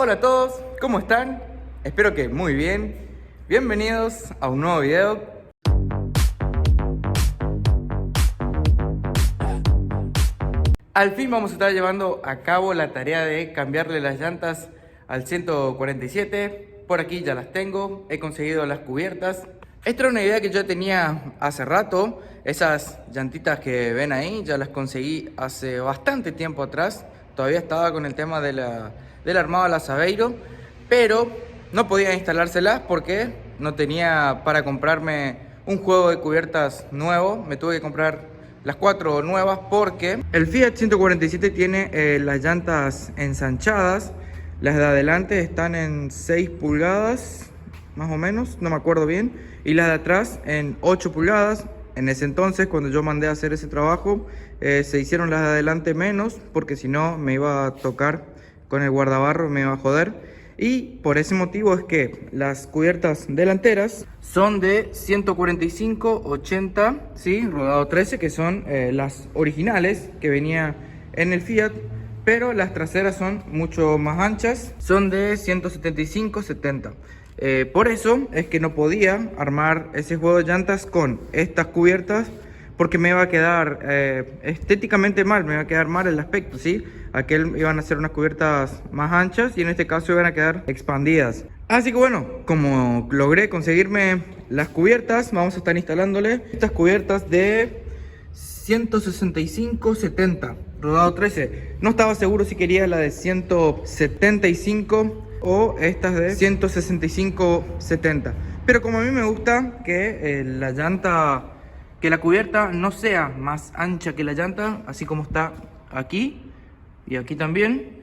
Hola a todos, ¿cómo están? Espero que muy bien. Bienvenidos a un nuevo video. Al fin vamos a estar llevando a cabo la tarea de cambiarle las llantas al 147. Por aquí ya las tengo, he conseguido las cubiertas. Esta era una idea que yo tenía hace rato. Esas llantitas que ven ahí ya las conseguí hace bastante tiempo atrás. Todavía estaba con el tema del armado de la Saveiro, pero no podía instalárselas porque no tenía para comprarme un juego de cubiertas nuevo. Me tuve que comprar las 4 nuevas porque el Fiat 147 tiene las llantas ensanchadas. Las de adelante están en 6 pulgadas, más o menos, no me acuerdo bien, y las de atrás en 8 pulgadas. En ese entonces, cuando yo mandé a hacer ese trabajo, se hicieron las de adelante menos, porque si no me iba a tocar con el guardabarro, me iba a joder. Y por ese motivo es que las cubiertas delanteras son de 145/80, ¿sí? Rodado 13, que son las originales que venía en el Fiat. Pero las traseras son mucho más anchas, son de 175/70. Por eso es que no podía armar ese juego de llantas con estas cubiertas, porque me iba a quedar estéticamente mal, me iba a quedar mal el aspecto, ¿sí? Aquel iban a ser unas cubiertas más anchas y en este caso iban a quedar expandidas. Así que bueno, como logré conseguirme las cubiertas, vamos a estar instalándole estas cubiertas de 165/70, rodado 13. No estaba seguro si quería la de 175 o estas de 165/70, pero como a mí me gusta que la llanta, que la cubierta no sea más ancha que la llanta, así como está aquí y aquí también.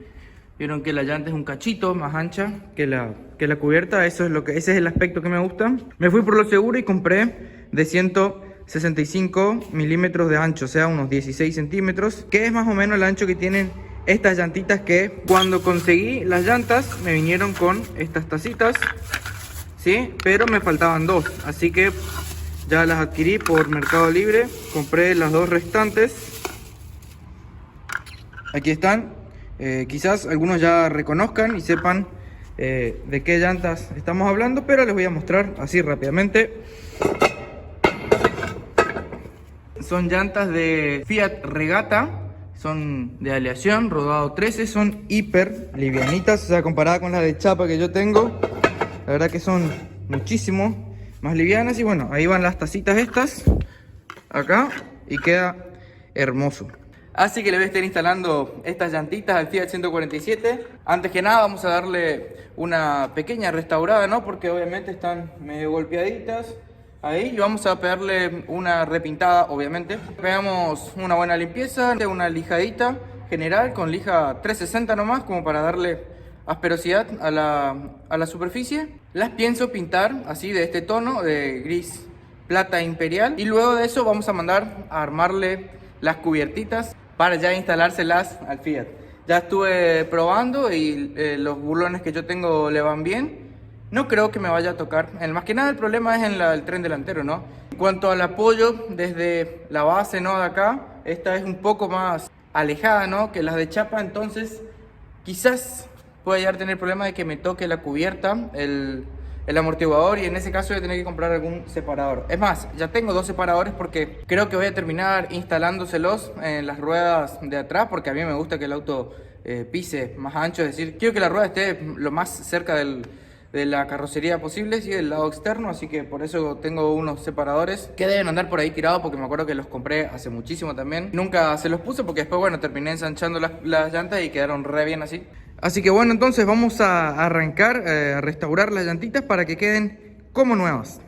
Vieron que la llanta es un cachito más ancha que la cubierta. Ese es el aspecto que me gusta. Me fui por lo seguro y compré de 165 milímetros de ancho, o sea unos 16 centímetros, que es más o menos el ancho que tienen estas llantitas, que cuando conseguí las llantas me vinieron con estas tacitas, ¿sí? Pero me faltaban 2, así que ya las adquirí por Mercado Libre. Compré las 2 restantes. Aquí están. Quizás algunos ya reconozcan y sepan de qué llantas estamos hablando, pero les voy a mostrar así rápidamente. Son llantas de Fiat Regata, son de aleación, rodado 13, son hiper livianitas, o sea, comparada con las de chapa que yo tengo, la verdad que son muchísimo más livianas. Y bueno, ahí van las tacitas estas, acá, y queda hermoso. Así que le voy a estar instalando estas llantitas al Fiat 147. Antes que nada vamos a darle una pequeña restaurada, ¿no? Porque obviamente están medio golpeaditas ahí, y vamos a pegarle una repintada, obviamente. Pegamos una buena limpieza, una lijadita general con lija 360 nomás, como para darle asperosidad a la superficie. Las pienso pintar así, de este tono de gris plata imperial, y luego de eso vamos a mandar a armarle las cubiertitas para ya instalárselas al Fiat. Ya estuve probando y los burlones que yo tengo le van bien. No creo que me vaya a tocar. Más que nada el problema es en el tren delantero, ¿no? En cuanto al apoyo desde la base, ¿no? De acá, esta es un poco más alejada, ¿no? Que las de chapa, entonces quizás pueda llegar a tener problemas de que me toque la cubierta, el amortiguador, y en ese caso voy a tener que comprar algún separador. Es más, ya tengo 2 separadores porque creo que voy a terminar instalándoselos en las ruedas de atrás, porque a mí me gusta que el auto pise más ancho, es decir, quiero que la rueda esté lo más cerca de la carrocería posible, ¿sí? Del lado externo, así que por eso tengo unos separadores que deben andar por ahí tirados, porque me acuerdo que los compré hace muchísimo también. Nunca se los puse porque después, bueno, terminé ensanchando las llantas y quedaron re bien así. Así que bueno, entonces vamos a arrancar, a restaurar las llantitas para que queden como nuevas.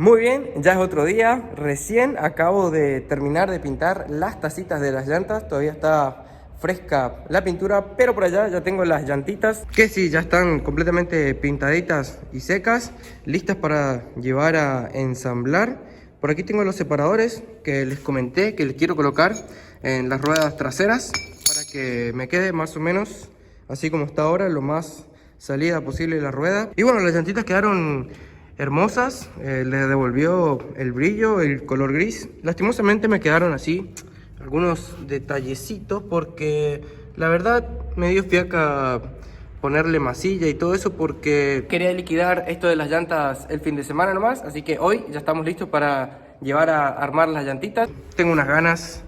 Muy bien, ya es otro día. Recién acabo de terminar de pintar las tacitas de las llantas. Todavía está fresca la pintura, pero por allá ya tengo las llantitas que sí, ya están completamente pintaditas y secas, listas para llevar a ensamblar. Por aquí tengo los separadores que les comenté que les quiero colocar en las ruedas traseras para que me quede más o menos así como está ahora, lo más salida posible la rueda. Y bueno, las llantitas quedaron hermosas, le devolvió el brillo, el color gris. Lastimosamente me quedaron así algunos detallecitos porque la verdad me dio fiaca ponerle masilla y todo eso porque quería liquidar esto de las llantas el fin de semana nomás. Así que hoy ya estamos listos para llevar a armar las llantitas. Tengo unas ganas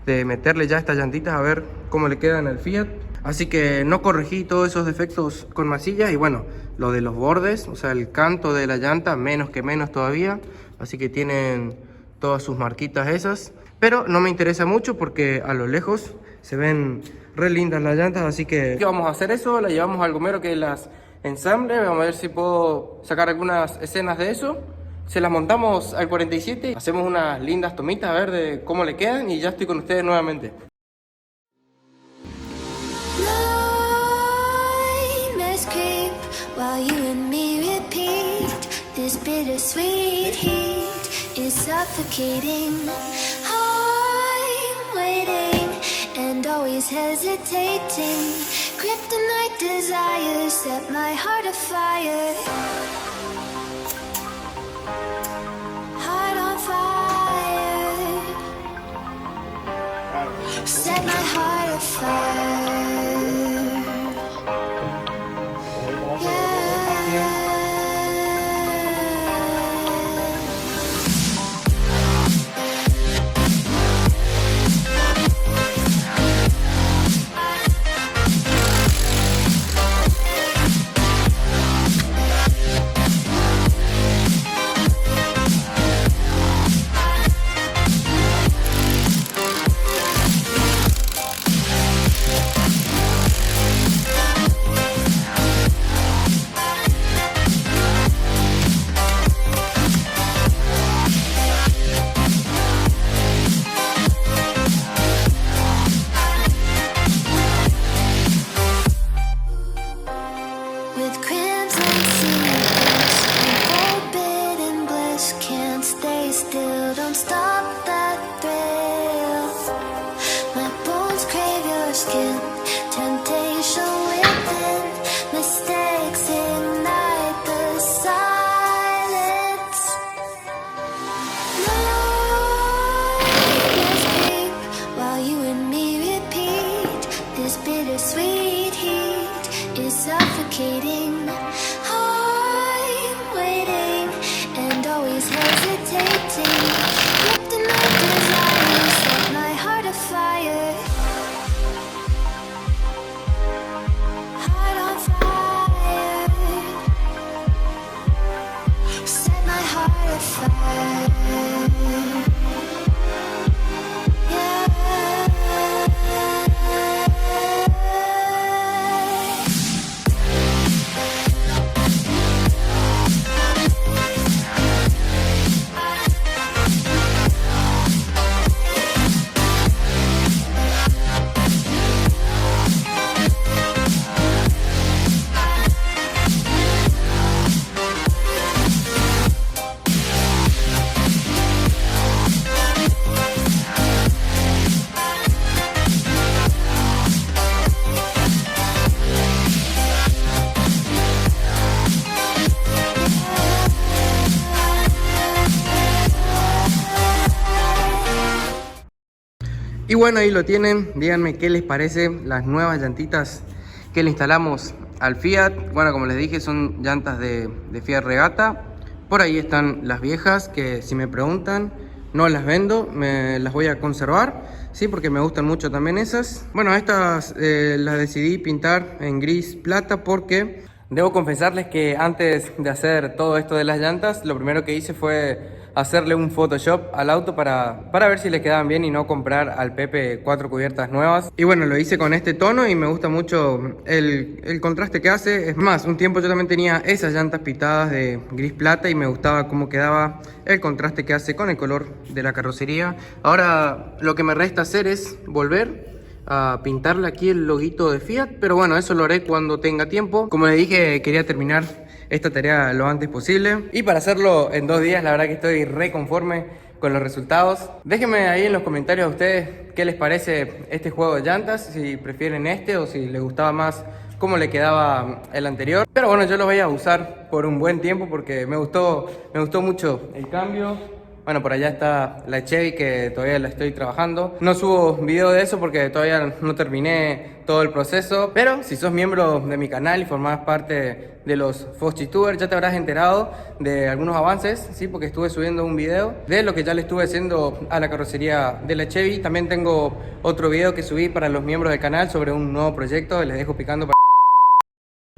de meterle ya estas llantitas a ver cómo le quedan al Fiat. Así que no corregí todos esos defectos con masilla y bueno, lo de los bordes, o sea, el canto de la llanta, menos que menos todavía. Así que tienen todas sus marquitas esas. Pero no me interesa mucho porque a lo lejos se ven re lindas las llantas, así que vamos a hacer eso, la llevamos al gomero que las ensamble, vamos a ver si puedo sacar algunas escenas de eso. Se las montamos al 47, hacemos unas lindas tomitas a ver de cómo le quedan y ya estoy con ustedes nuevamente. While you and me repeat, this bittersweet heat is suffocating. I'm waiting and always hesitating. Kryptonite desires set my heart afire. Heart on fire. Set my heart afire. Y bueno, ahí lo tienen. Díganme qué les parece las nuevas llantitas que le instalamos al Fiat. Bueno, como les dije, son llantas de Fiat Regata. Por ahí están las viejas que, si me preguntan, no las vendo, me las voy a conservar, sí, porque me gustan mucho también esas. Bueno, estas las decidí pintar en gris plata porque debo confesarles que antes de hacer todo esto de las llantas, lo primero que hice fue hacerle un Photoshop al auto para ver si le quedaban bien y no comprar al Pepe 4 cubiertas nuevas. Y bueno, lo hice con este tono y me gusta mucho el contraste que hace. Es más, un tiempo yo también tenía esas llantas pintadas de gris plata y me gustaba cómo quedaba el contraste que hace con el color de la carrocería. Ahora lo que me resta hacer es volver a pintarle aquí el loguito de Fiat, pero bueno, eso lo haré cuando tenga tiempo. Como les dije, quería terminar esta tarea lo antes posible y para hacerlo en 2 días, la verdad que estoy re conforme con los resultados. Déjenme ahí en los comentarios a ustedes qué les parece este juego de llantas, si prefieren este o si les gustaba más cómo le quedaba el anterior. Pero bueno, yo lo voy a usar por un buen tiempo porque me gustó mucho el cambio. Bueno, por allá está la Chevy que todavía la estoy trabajando. No subo video de eso porque todavía no terminé todo el proceso. Pero si sos miembro de mi canal y formás parte de los FosChitubers, ya te habrás enterado de algunos avances, ¿sí? Porque estuve subiendo un video de lo que ya le estuve haciendo a la carrocería de la Chevy. También tengo otro video que subí para los miembros del canal sobre un nuevo proyecto. Les dejo picando para...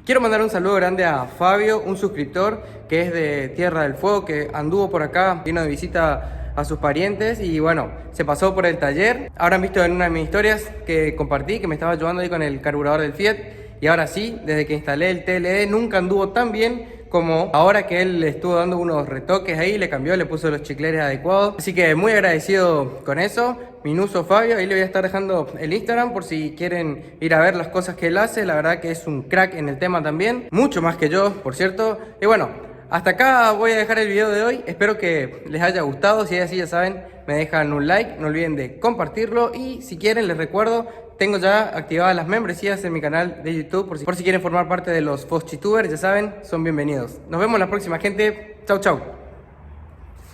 Quiero mandar un saludo grande a Fabio, un suscriptor que es de Tierra del Fuego, que anduvo por acá, vino de visita a sus parientes y bueno, se pasó por el taller. Habrán visto en una de mis historias que compartí que me estaba ayudando ahí con el carburador del Fiat. Y ahora sí, desde que instalé el TLD nunca anduvo tan bien como ahora que él le estuvo dando unos retoques ahí, le cambió, le puso los chicleres adecuados. Así que muy agradecido con eso. Minuso Fabio, ahí le voy a estar dejando el Instagram por si quieren ir a ver las cosas que él hace. La verdad que es un crack en el tema también, mucho más que yo, por cierto. Y bueno, hasta acá voy a dejar el video de hoy. Espero que les haya gustado. Si es así, ya saben, me dejan un like, no olviden de compartirlo. Y si quieren, les recuerdo, tengo ya activadas las membresías en mi canal de YouTube por si quieren formar parte de los FosChitubers, ya saben, son bienvenidos. Nos vemos la próxima, gente. Chau, chau.